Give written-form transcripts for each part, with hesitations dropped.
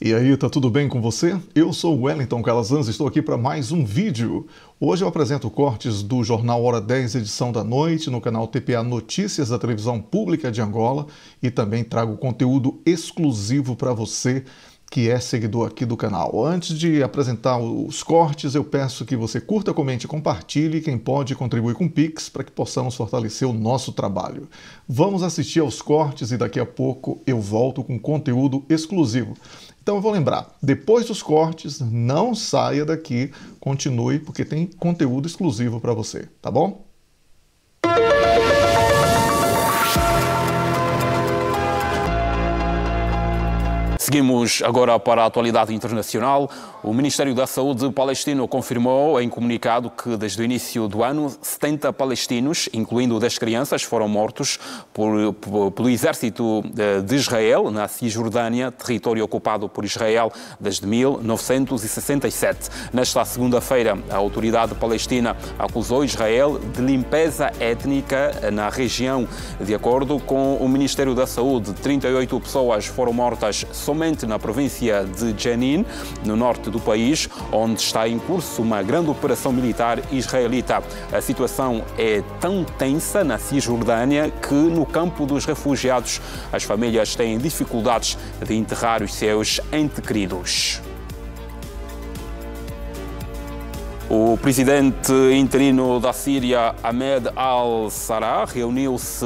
E aí, tá tudo bem com você? Eu sou o Wellington Calazans e estou aqui para mais um vídeo. Hoje eu apresento cortes do Jornal Hora 10, edição da noite, no canal TPA Notícias da Televisão Pública de Angola, e também trago conteúdo exclusivo para você que é seguidor aqui do canal. Antes de apresentar os cortes, eu peço que você curta, comente e compartilhe. Quem pode, contribui com Pix para que possamos fortalecer o nosso trabalho. Vamos assistir aos cortes e daqui a pouco eu volto com conteúdo exclusivo. Então eu vou lembrar, depois dos cortes, não saia daqui, continue, porque tem conteúdo exclusivo para você, tá bom? Seguimos agora para a atualidade internacional. O Ministério da Saúde palestino confirmou em comunicado que desde o início do ano 70 palestinos, incluindo 10 crianças, foram mortos pelo exército de Israel na Cisjordânia, território ocupado por Israel desde 1967. Nesta segunda-feira, a autoridade palestina acusou Israel de limpeza étnica na região. De acordo com o Ministério da Saúde, 38 pessoas foram mortas somente na província de Jenin, no norte do país, onde está em curso uma grande operação militar israelita. A situação é tão tensa na Cisjordânia que, no campo dos refugiados, as famílias têm dificuldades de enterrar os seus entes queridos. O presidente interino da Síria, Ahmed al-Sarraj, reuniu-se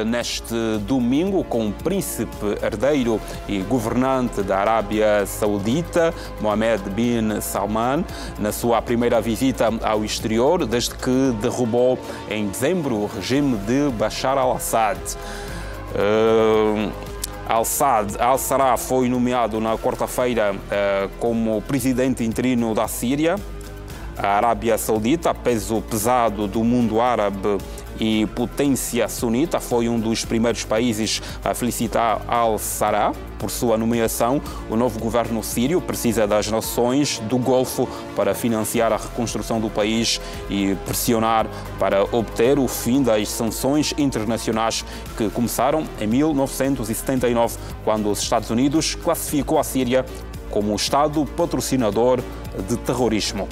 neste domingo com o príncipe herdeiro e governante da Arábia Saudita, Mohammed bin Salman, na sua primeira visita ao exterior, desde que derrubou em dezembro o regime de Bashar al-Assad. Al-Sarraj foi nomeado na quarta-feira como presidente interino da Síria. A Arábia Saudita, peso pesado do mundo árabe e potência sunita, foi um dos primeiros países a felicitar al-Sarraj por sua nomeação. O novo governo sírio precisa das nações do Golfo para financiar a reconstrução do país e pressionar para obter o fim das sanções internacionais que começaram em 1979, quando os Estados Unidos classificou a Síria como Estado patrocinador de terrorismo.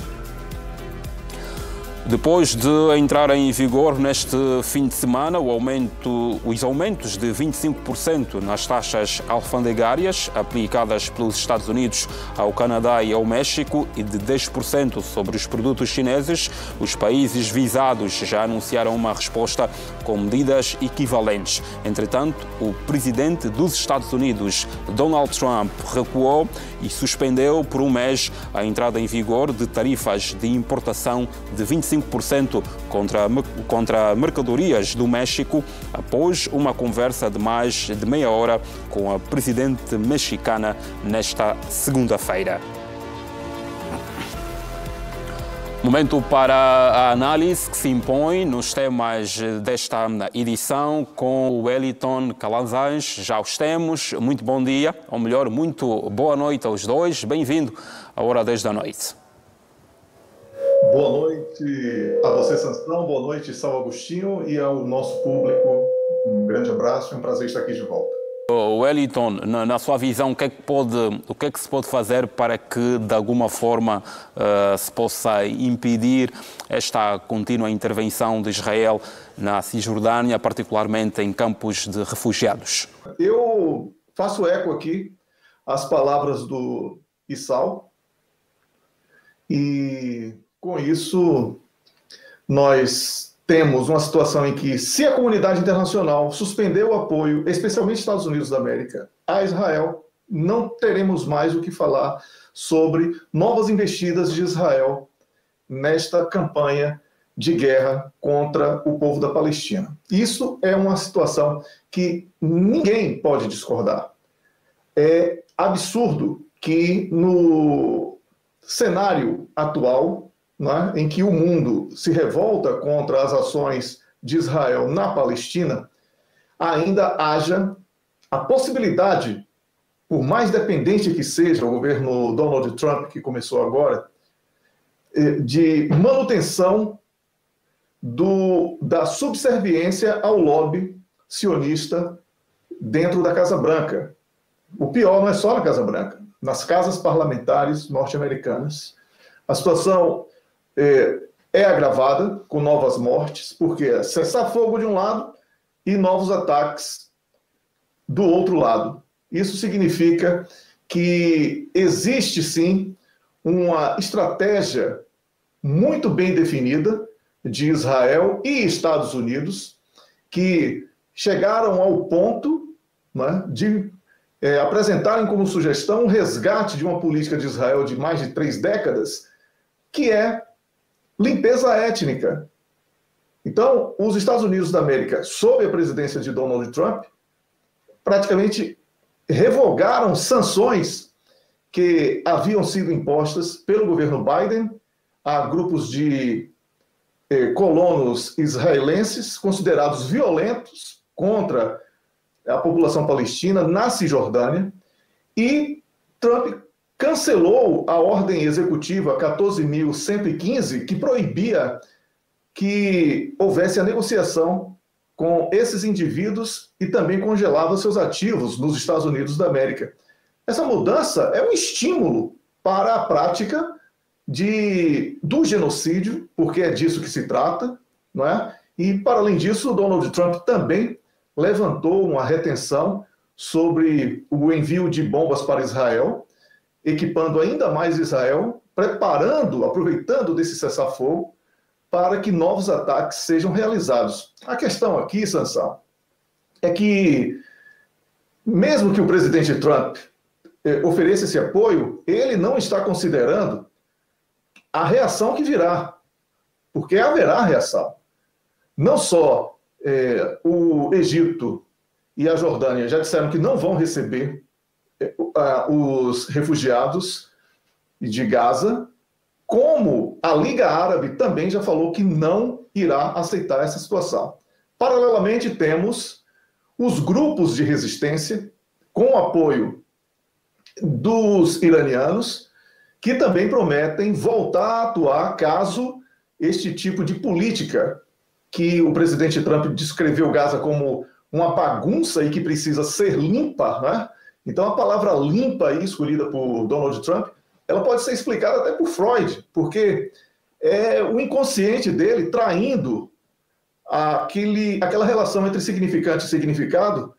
Depois de entrar em vigor neste fim de semana os aumentos de 25% nas taxas alfandegárias aplicadas pelos Estados Unidos ao Canadá e ao México e de 10% sobre os produtos chineses, os países visados já anunciaram uma resposta com medidas equivalentes. Entretanto, o presidente dos Estados Unidos, Donald Trump, recuou e suspendeu por um mês a entrada em vigor de tarifas de importação de 25% contra mercadorias do México, após uma conversa de mais de meia hora com a presidente mexicana nesta segunda-feira. Momento para a análise que se impõe nos temas desta edição com o Wellington Calazans. Já os temos. Muito bom dia, ou melhor, muito boa noite aos dois. Bem-vindo à Hora 10 da noite. Boa noite a você, Sansão. Boa noite, São Agostinho, e ao nosso público. Um grande abraço e um prazer estar aqui de volta. Wellington, na sua visão, o que é que se pode fazer para que, de alguma forma, se possa impedir esta contínua intervenção de Israel na Cisjordânia, particularmente em campos de refugiados? Eu faço eco aqui às palavras do Issal e, com isso, nós temos uma situação em que, se a comunidade internacional suspender o apoio, especialmente Estados Unidos da América, a Israel, não teremos mais o que falar sobre novas investidas de Israel nesta campanha de guerra contra o povo da Palestina. Isso é uma situação que ninguém pode discordar. É absurdo que, no cenário atual, né, em que o mundo se revolta contra as ações de Israel na Palestina, ainda haja a possibilidade, por mais dependente que seja o governo Donald Trump, que começou agora, de manutenção da subserviência ao lobby sionista dentro da Casa Branca. o pior não é só na Casa Branca, nas casas parlamentares norte-americanas. A situação é agravada com novas mortes, porque é cessar-fogo de um lado e novos ataques do outro lado. Isso significa que existe, sim, uma estratégia muito bem definida de Israel e Estados Unidos, que chegaram ao ponto, né, de apresentarem como sugestão um resgate de uma política de Israel de mais de 3 décadas, que é limpeza étnica. Então, os Estados Unidos da América, sob a presidência de Donald Trump, praticamente revogaram sanções que haviam sido impostas pelo governo Biden a grupos de colonos israelenses considerados violentos contra a população palestina na Cisjordânia, e Trump cancelou a ordem executiva 14.115, que proibia que houvesse a negociação com esses indivíduos e também congelava seus ativos nos Estados Unidos da América. Essa mudança é um estímulo para a prática do genocídio, porque é disso que se trata, não é? E, para além disso, o Donald Trump também levantou uma retenção sobre o envio de bombas para Israel, equipando ainda mais Israel, aproveitando desse cessar-fogo, para que novos ataques sejam realizados. A questão aqui, Sansão, é que, mesmo que o presidente Trump ofereça esse apoio, ele não está considerando a reação que virá, porque haverá reação. Não só o Egito e a Jordânia já disseram que não vão receber os refugiados de Gaza, como a Liga Árabe também já falou que não irá aceitar essa situação. Paralelamente, temos os grupos de resistência, com apoio dos iranianos, que também prometem voltar a atuar caso este tipo de política que o presidente Trump descreveu Gaza como uma bagunça e que precisa ser limpa, né? Então, a palavra limpa aí, escolhida por Donald Trump, ela pode ser explicada até por Freud, porque é o inconsciente dele traindo aquela relação entre significante e significado,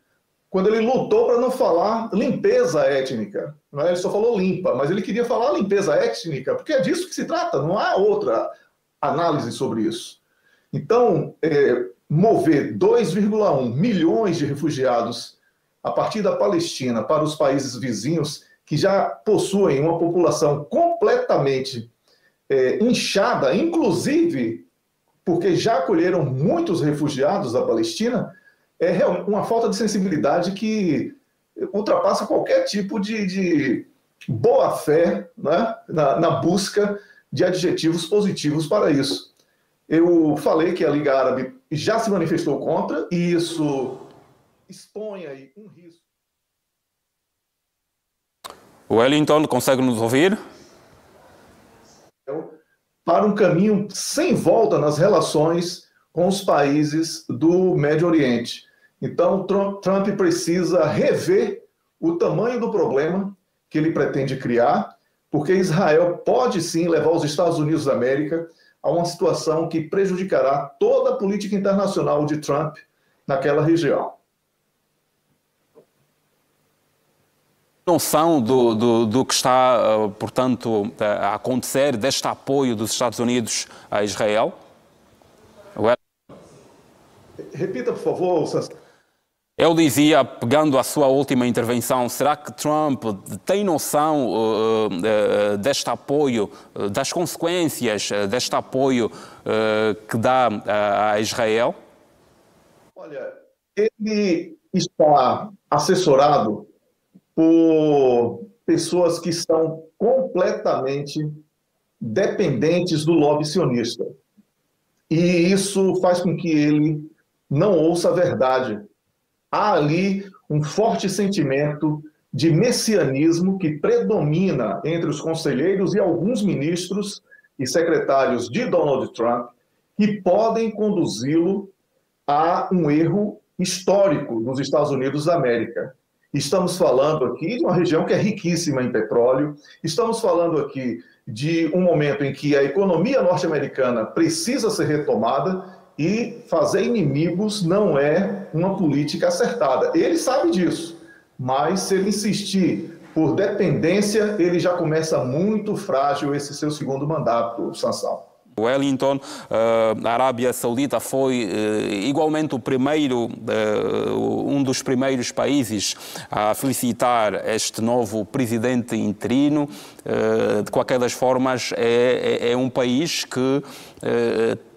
quando ele lutou para não falar limpeza étnica. Não é? Ele só falou limpa, mas ele queria falar limpeza étnica, porque é disso que se trata, não há outra análise sobre isso. Então, mover 2,1 milhões de refugiados a partir da Palestina para os países vizinhos, que já possuem uma população completamente inchada, inclusive porque já acolheram muitos refugiados da Palestina, é realmente uma falta de sensibilidade que ultrapassa qualquer tipo de boa-fé, né, na busca de adjetivos positivos para isso. Eu falei que a Liga Árabe já se manifestou contra, e isso expõe aí um risco. Wellington, consegue nos ouvir? Para um caminho sem volta nas relações com os países do Médio Oriente. Então, Trump precisa rever o tamanho do problema que ele pretende criar, porque Israel pode sim levar os Estados Unidos da América a uma situação que prejudicará toda a política internacional de Trump naquela região. Noção do que está, portanto, a acontecer, deste apoio dos Estados Unidos a Israel? Repita, por favor, Sansão. Eu dizia, pegando a sua última intervenção, será que Trump tem noção deste apoio, das consequências deste apoio que dá a Israel? Olha, ele está assessorado por pessoas que são completamente dependentes do lobby sionista. E isso faz com que ele não ouça a verdade. Há ali um forte sentimento de messianismo que predomina entre os conselheiros e alguns ministros e secretários de Donald Trump, que podem conduzi-lo a um erro histórico nos Estados Unidos da América. Estamos falando aqui de uma região que é riquíssima em petróleo, estamos falando aqui de um momento em que a economia norte-americana precisa ser retomada e fazer inimigos não é uma política acertada. Ele sabe disso, mas se ele insistir por dependência, ele já começa muito frágil esse seu segundo mandato, Sansão. Wellington, a Arábia Saudita foi igualmente um dos primeiros países a felicitar este novo presidente interino. De qualquer das formas, é um país que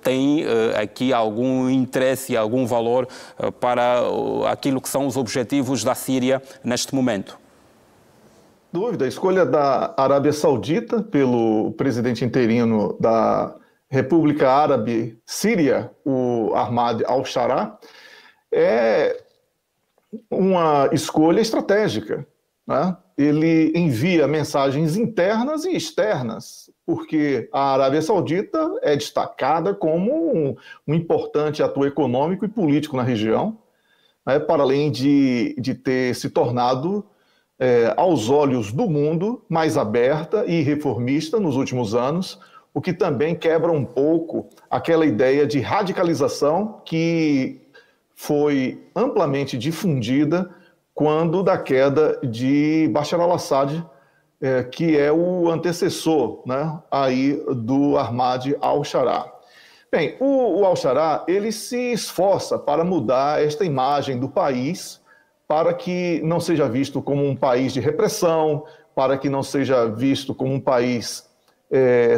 tem aqui algum interesse e algum valor para aquilo que são os objetivos da Síria neste momento. Dúvida, a escolha da Arábia Saudita pelo presidente interino da República Árabe Síria, o Ahmad al-Sharaa, é uma escolha estratégica, né? Ele envia mensagens internas e externas, porque a Arábia Saudita é destacada como um importante ator econômico e político na região, né? Para além de ter se tornado, aos olhos do mundo, mais aberta e reformista nos últimos anos, o que também quebra um pouco aquela ideia de radicalização que foi amplamente difundida quando da queda de Bashar al-Assad, que é o antecessor, né, aí do Ahmad al-Sharaa. Bem, o al-Sharaa, ele se esforça para mudar esta imagem do país para que não seja visto como um país de repressão, para que não seja visto como um país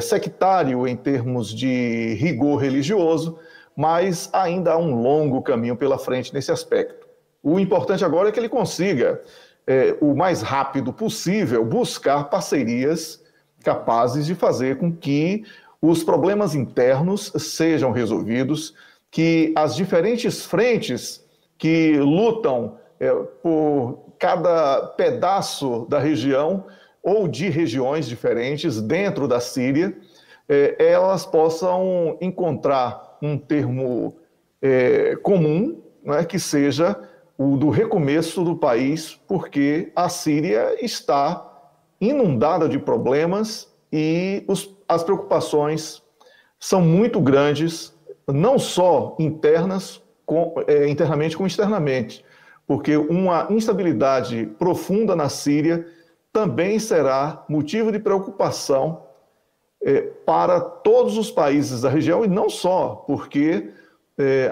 sectário em termos de rigor religioso, mas ainda há um longo caminho pela frente nesse aspecto. O importante agora é que ele consiga, o mais rápido possível, buscar parcerias capazes de fazer com que os problemas internos sejam resolvidos, que as diferentes frentes que lutam por cada pedaço da região ou de regiões diferentes dentro da Síria, elas possam encontrar um termo comum, né, que seja o do recomeço do país, porque a Síria está inundada de problemas e as preocupações são muito grandes, não só internamente como externamente, porque uma instabilidade profunda na Síria também será motivo de preocupação para todos os países da região, e não só, porque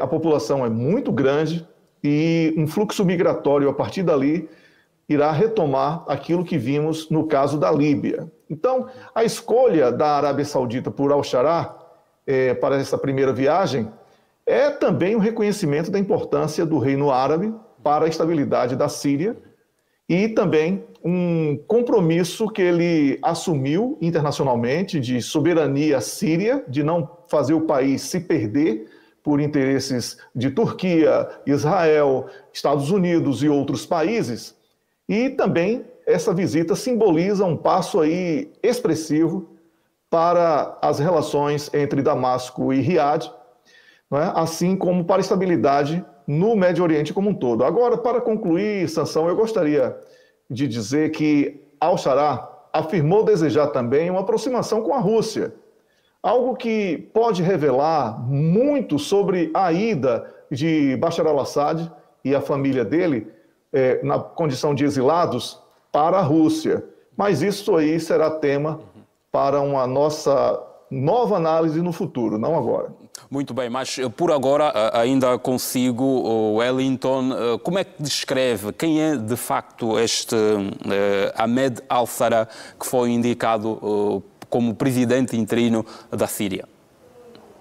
a população é muito grande e um fluxo migratório a partir dali irá retomar aquilo que vimos no caso da Líbia. Então, a escolha da Arábia Saudita por al-Sharaa para essa primeira viagem é também um reconhecimento da importância do Reino Árabe para a estabilidade da Síria e também um compromisso que ele assumiu internacionalmente de soberania síria, de não fazer o país se perder por interesses de Turquia, Israel, Estados Unidos e outros países. E também essa visita simboliza um passo aí expressivo para as relações entre Damasco e Riad, não é? Assim como para a estabilidade no Médio Oriente como um todo. Agora, para concluir, Sansão, eu gostaria de dizer que al-Sharaa afirmou desejar também uma aproximação com a Rússia, algo que pode revelar muito sobre a ida de Bashar al-Assad e a família dele, na condição de exilados, para a Rússia. Mas isso aí será tema para uma nossa nova análise no futuro, não agora. Muito bem, mas por agora ainda consigo, Wellington, como é que descreve quem é de facto este Ahmed al-Sharaa que foi indicado como presidente interino da Síria?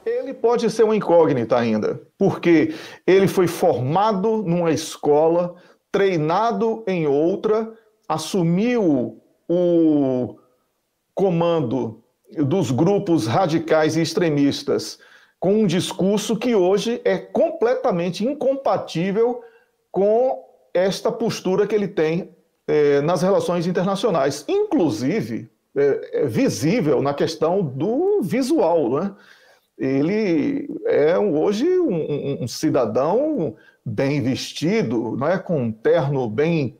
Ele pode ser uma incógnita ainda, porque ele foi formado numa escola, treinado em outra, assumiu o comando dos grupos radicais e extremistas com um discurso que hoje é completamente incompatível com esta postura que ele tem nas relações internacionais, inclusive visível na questão do visual, né? Ele é hoje um cidadão bem vestido, né? Com um terno bem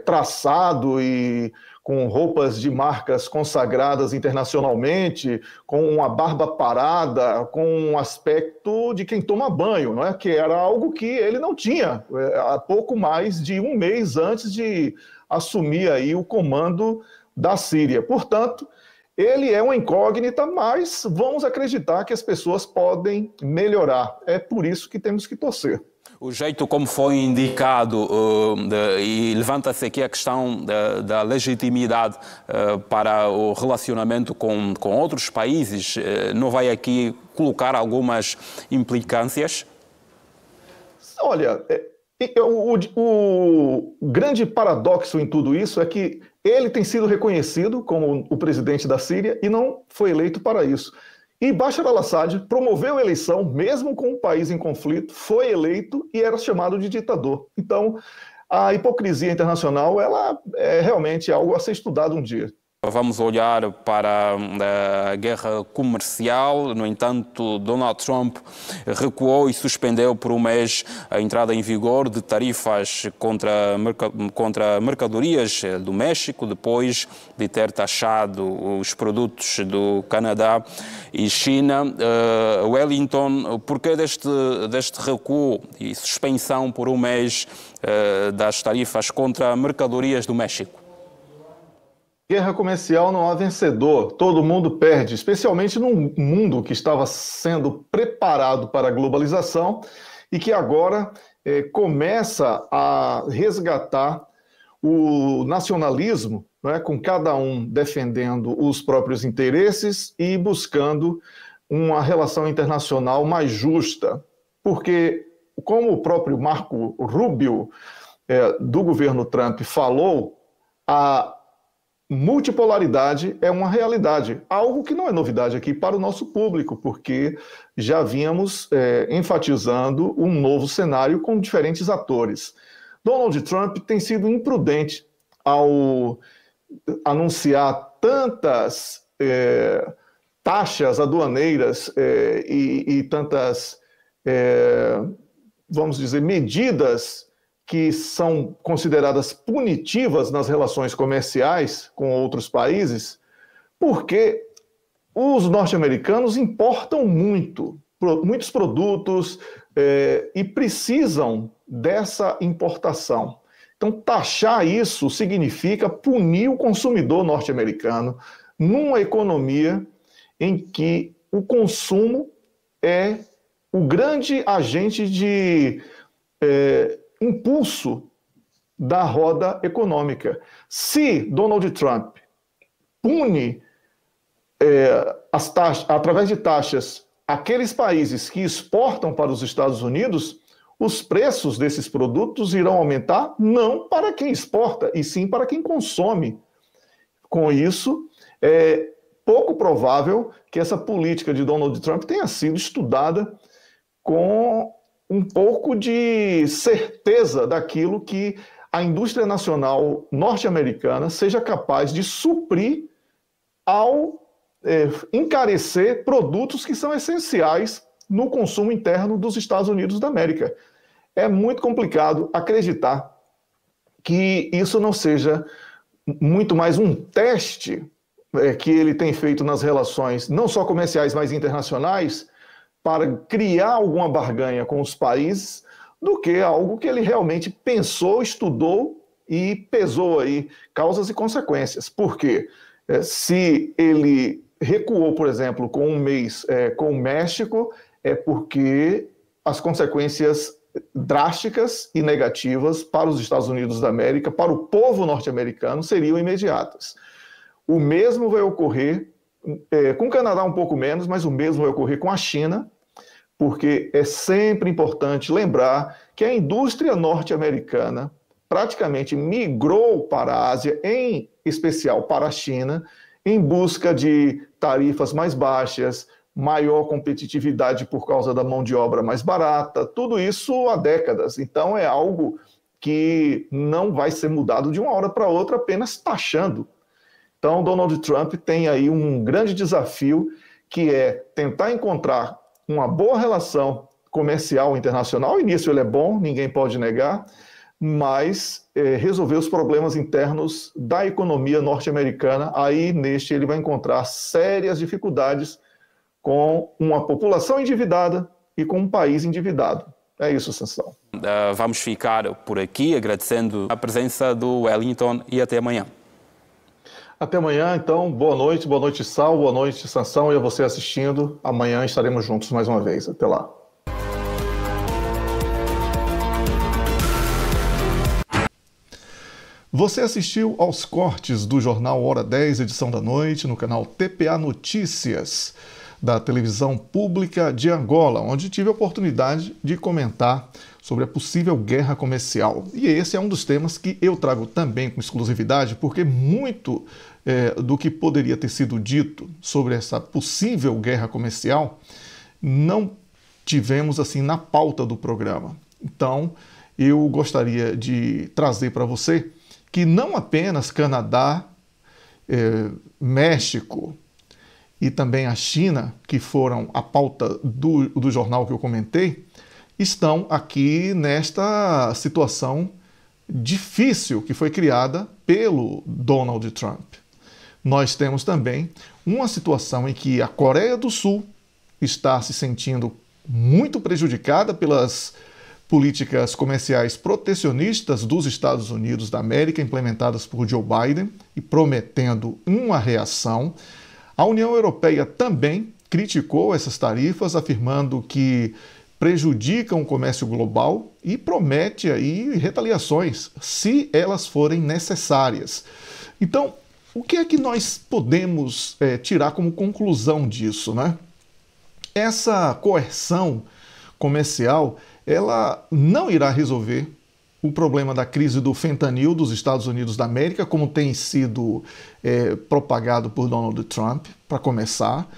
traçado e com roupas de marcas consagradas internacionalmente, com uma barba parada, com um aspecto de quem toma banho, não é? Que era algo que ele não tinha há pouco mais de um mês antes de assumir aí o comando da Síria. Portanto, ele é uma incógnita, mas vamos acreditar que as pessoas podem melhorar. É por isso que temos que torcer. O jeito como foi indicado, e levanta-se aqui a questão da legitimidade para o relacionamento com outros países, não vai aqui colocar algumas implicâncias? Olha, o grande paradoxo em tudo isso é que ele tem sido reconhecido como o presidente da Síria e não foi eleito para isso. E Bashar al-Assad promoveu a eleição, mesmo com o país em conflito, foi eleito e era chamado de ditador. Então, a hipocrisia internacional ela é realmente algo a ser estudado um dia. Vamos olhar para a guerra comercial. No entanto, Donald Trump recuou e suspendeu por um mês a entrada em vigor de tarifas contra mercadorias do México, depois de ter taxado os produtos do Canadá e China. Wellington, por que deste recuo e suspensão por um mês das tarifas contra mercadorias do México? Guerra comercial não há vencedor, todo mundo perde, especialmente num mundo que estava sendo preparado para a globalização e que agora começa a resgatar o nacionalismo, né, com cada um defendendo os próprios interesses e buscando uma relação internacional mais justa. Porque, como o próprio Marco Rubio, do governo Trump, falou, a multipolaridade é uma realidade, algo que não é novidade aqui para o nosso público, porque já vínhamos enfatizando um novo cenário com diferentes atores. Donald Trump tem sido imprudente ao anunciar tantas taxas aduaneiras e tantas, vamos dizer, medidas que são consideradas punitivas nas relações comerciais com outros países, porque os norte-americanos importam muitos produtos e precisam dessa importação. Então, taxar isso significa punir o consumidor norte-americano numa economia em que o consumo é o grande agente de impulso da roda econômica. Se Donald Trump pune através de taxas aqueles países que exportam para os Estados Unidos, os preços desses produtos irão aumentar não para quem exporta, e sim para quem consome. Com isso, é pouco provável que essa política de Donald Trump tenha sido estudada com um pouco de certeza daquilo que a indústria nacional norte-americana seja capaz de suprir ao encarecer produtos que são essenciais no consumo interno dos Estados Unidos da América. É muito complicado acreditar que isso não seja muito mais um teste que ele tem feito nas relações, não só comerciais, mas internacionais, para criar alguma barganha com os países, do que algo que ele realmente pensou, estudou e pesou aí causas e consequências. Por quê? Se ele recuou, por exemplo, com um mês com o México, é porque as consequências drásticas e negativas para os Estados Unidos da América, para o povo norte-americano, seriam imediatas. O mesmo vai ocorrer com o Canadá um pouco menos, mas o mesmo vai ocorrer com a China, porque é sempre importante lembrar que a indústria norte-americana praticamente migrou para a Ásia, em especial para a China, em busca de tarifas mais baixas, maior competitividade por causa da mão de obra mais barata, tudo isso há décadas. Então é algo que não vai ser mudado de uma hora para outra apenas taxando. Então, Donald Trump tem aí um grande desafio, que é tentar encontrar uma boa relação comercial internacional. Nisso ele é bom, ninguém pode negar, mas resolver os problemas internos da economia norte-americana. Aí, neste, ele vai encontrar sérias dificuldades com uma população endividada e com um país endividado. É isso, Sansão. Vamos ficar por aqui, agradecendo a presença do Wellington e até amanhã. Até amanhã, então. Boa noite, Sal, boa noite, Sansão, e a você assistindo. Amanhã estaremos juntos mais uma vez. Até lá. Você assistiu aos cortes do Jornal Hora 10, edição da noite, no canal TPA Notícias, da televisão pública de Angola, onde tive a oportunidade de comentar sobre a possível guerra comercial. E esse é um dos temas que eu trago também com exclusividade, porque muito do que poderia ter sido dito sobre essa possível guerra comercial não tivemos assim na pauta do programa. Então, eu gostaria de trazer para você que não apenas Canadá, México e também a China, que foram a pauta do jornal que eu comentei, estão aqui nesta situação difícil que foi criada pelo Donald Trump. Nós temos também uma situação em que a Coreia do Sul está se sentindo muito prejudicada pelas políticas comerciais protecionistas dos Estados Unidos da América, implementadas por Joe Biden e prometendo uma reação. A União Europeia também criticou essas tarifas, afirmando que prejudicam o comércio global e promete aí retaliações, se elas forem necessárias. Então, o que é que nós podemos tirar como conclusão disso, né? Essa coerção comercial, ela não irá resolver o problema da crise do fentanil dos Estados Unidos da América, como tem sido propagado por Donald Trump, para começar,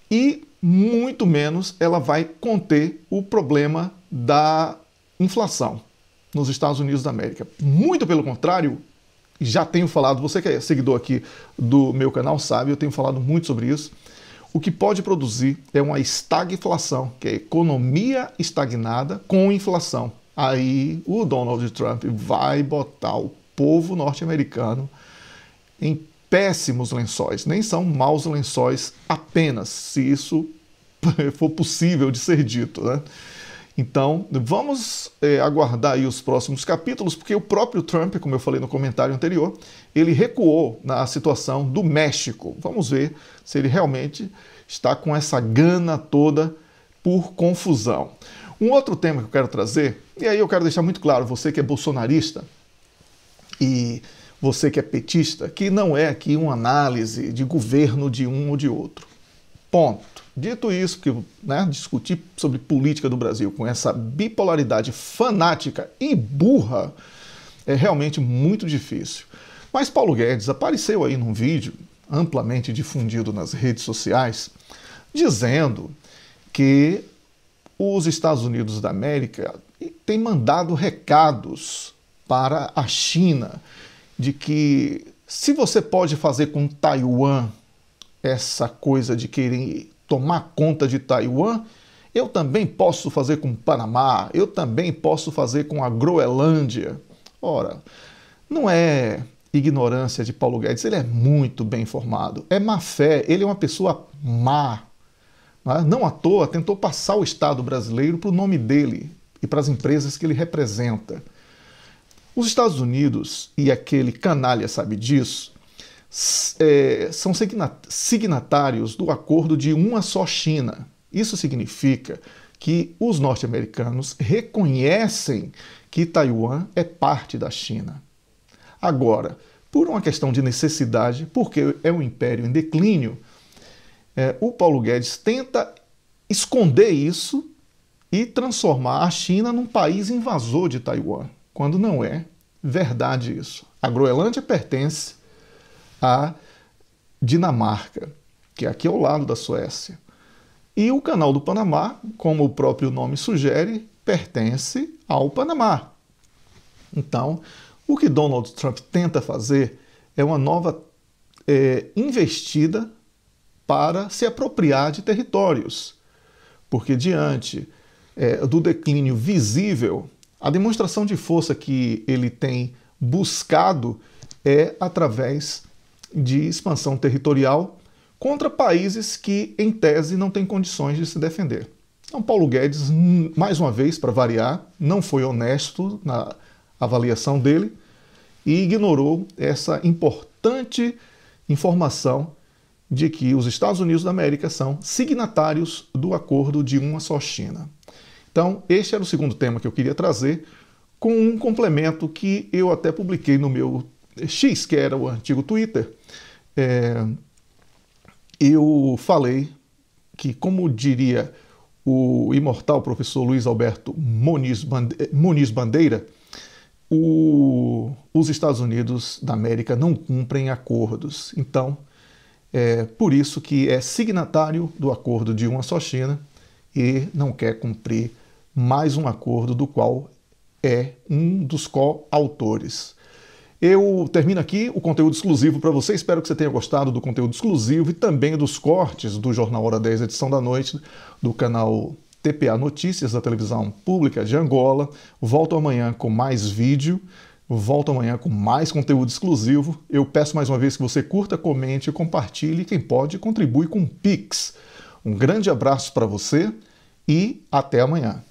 e muito menos ela vai conter o problema da inflação nos Estados Unidos da América. Muito pelo contrário, já tenho falado, você que é seguidor aqui do meu canal sabe, eu tenho falado muito sobre isso. O que pode produzir é uma estagflação, que é economia estagnada com inflação. Aí o Donald Trump vai botar o povo norte-americano em péssimos lençóis. Nem são maus lençóis apenas, se isso for possível de ser dito, né? Então, vamos aguardar aí os próximos capítulos, porque o próprio Trump, como eu falei no comentário anterior, ele recuou na situação do México. Vamos ver se ele realmente está com essa gana toda por confusão. Um outro tema que eu quero trazer, e aí eu quero deixar muito claro, você que é bolsonarista e você que é petista, que não é aqui uma análise de governo de um ou de outro. Ponto. Dito isso, porque discutir sobre política do Brasil com essa bipolaridade fanática e burra é realmente muito difícil. Mas Paulo Guedes apareceu aí num vídeo amplamente difundido nas redes sociais, dizendo que os Estados Unidos da América têm mandado recados para a China de que se você pode fazer com Taiwan essa coisa de querer tomar conta de Taiwan, eu também posso fazer com o Panamá, eu também posso fazer com a Groenlândia. Ora, não é ignorância de Paulo Guedes, ele é muito bem informado, é má fé, ele é uma pessoa má. Não à toa tentou passar o Estado brasileiro para o nome dele e para as empresas que ele representa. Os Estados Unidos, e aquele canalha sabe disso, são signatários do acordo de uma só China. Isso significa que os norte-americanos reconhecem que Taiwan é parte da China. Agora, por uma questão de necessidade, porque é um império em declínio, o Paulo Guedes tenta esconder isso e transformar a China num país invasor de Taiwan, quando não é verdade isso. A Groenlândia pertence à Dinamarca, que é aqui ao lado da Suécia. E o Canal do Panamá, como o próprio nome sugere, pertence ao Panamá. Então, o que Donald Trump tenta fazer é uma nova investida para se apropriar de territórios, porque diante do declínio visível, A demonstração de força que ele tem buscado é através de expansão territorial contra países que, em tese, não têm condições de se defender. Então, Paulo Guedes, mais uma vez, para variar, não foi honesto na avaliação dele e ignorou essa importante informação de que os Estados Unidos da América são signatários do acordo de uma só China. Então, este era o segundo tema que eu queria trazer, com um complemento que eu até publiquei no meu X, que era o antigo Twitter. Eu falei que, como diria o imortal professor Luiz Alberto Muniz Bandeira, os Estados Unidos da América não cumprem acordos. Então, é por isso que é signatário do acordo de uma só China e não quer cumprir mais um acordo do qual é um dos coautores. Eu termino aqui o conteúdo exclusivo para você. Espero que você tenha gostado do conteúdo exclusivo e também dos cortes do Jornal Hora 10, edição da noite, do canal TPA Notícias, da televisão pública de Angola. Volto amanhã com mais vídeo, volto amanhã com mais conteúdo exclusivo. Eu peço mais uma vez que você curta, comente, compartilhe. Quem pode, contribui com Pix. Um grande abraço para você e até amanhã.